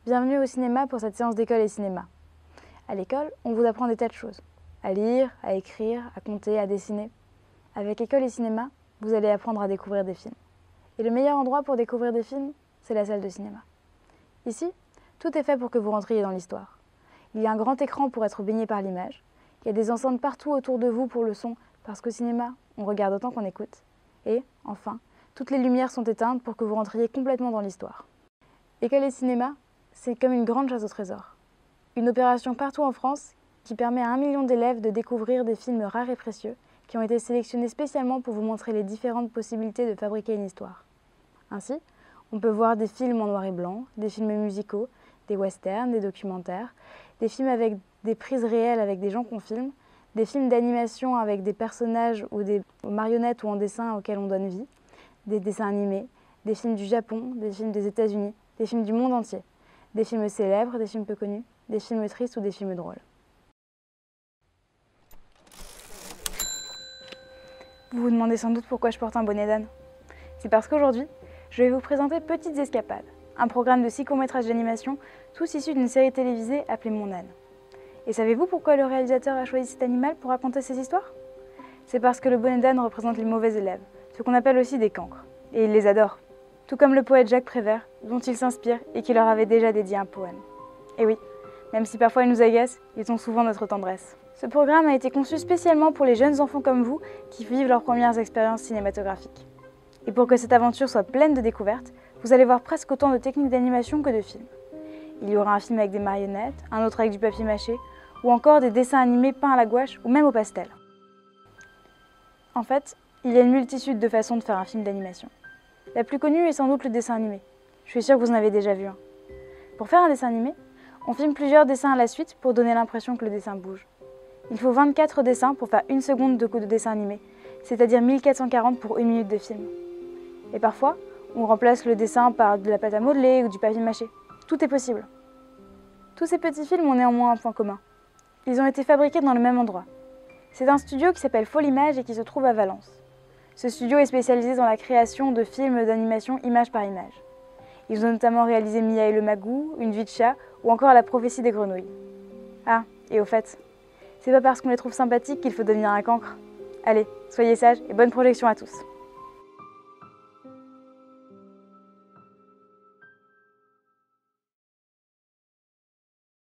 Bienvenue au cinéma pour cette séance d'école et cinéma. À l'école, on vous apprend des tas de choses. À lire, à écrire, à compter, à dessiner. Avec école et cinéma, vous allez apprendre à découvrir des films. Et le meilleur endroit pour découvrir des films, c'est la salle de cinéma. Ici, tout est fait pour que vous rentriez dans l'histoire. Il y a un grand écran pour être baigné par l'image. Il y a des enceintes partout autour de vous pour le son, parce qu'au cinéma, on regarde autant qu'on écoute. Et, enfin, toutes les lumières sont éteintes pour que vous rentriez complètement dans l'histoire. École et cinéma, c'est comme une grande chasse au trésor. Une opération partout en France qui permet à 1 million d'élèves de découvrir des films rares et précieux qui ont été sélectionnés spécialement pour vous montrer les différentes possibilités de fabriquer une histoire. Ainsi, on peut voir des films en noir et blanc, des films musicaux, des westerns, des documentaires, des films avec des prises réelles avec des gens qu'on filme, des films d'animation avec des personnages ou des marionnettes ou en dessin auxquels on donne vie, des dessins animés, des films du Japon, des films des États-Unis, des films du monde entier. Des films célèbres, des films peu connus, des films tristes ou des films drôles. Vous vous demandez sans doute pourquoi je porte un bonnet d'âne. C'est parce qu'aujourd'hui, je vais vous présenter Petites Escapades, un programme de 6 courts-métrages d'animation, tous issus d'une série télévisée appelée Mon âne. Et savez-vous pourquoi le réalisateur a choisi cet animal pour raconter ses histoires? C'est parce que le bonnet d'âne représente les mauvais élèves, ce qu'on appelle aussi des cancres. Et il les adore. Tout comme le poète Jacques Prévert, dont il s'inspire et qui leur avait déjà dédié un poème. Et oui, même si parfois ils nous agacent, ils ont souvent notre tendresse. Ce programme a été conçu spécialement pour les jeunes enfants comme vous qui vivent leurs premières expériences cinématographiques. Et pour que cette aventure soit pleine de découvertes, vous allez voir presque autant de techniques d'animation que de films. Il y aura un film avec des marionnettes, un autre avec du papier mâché, ou encore des dessins animés peints à la gouache ou même au pastel. En fait, il y a une multitude de façons de faire un film d'animation. La plus connue est sans doute le dessin animé. Je suis sûre que vous en avez déjà vu un. Pour faire un dessin animé, on filme plusieurs dessins à la suite pour donner l'impression que le dessin bouge. Il faut 24 dessins pour faire 1 seconde de dessin animé, c'est-à-dire 1440 pour 1 minute de film. Et parfois, on remplace le dessin par de la pâte à modeler ou du papier mâché. Tout est possible. Tous ces petits films ont néanmoins un point commun. Ils ont été fabriqués dans le même endroit. C'est un studio qui s'appelle Folimage et qui se trouve à Valence. Ce studio est spécialisé dans la création de films d'animation image par image. Ils ont notamment réalisé Mia et le Magou, Une vie de chat ou encore La prophétie des grenouilles. Ah, et au fait, c'est pas parce qu'on les trouve sympathiques qu'il faut devenir un cancre. Allez, soyez sages et bonne projection à tous.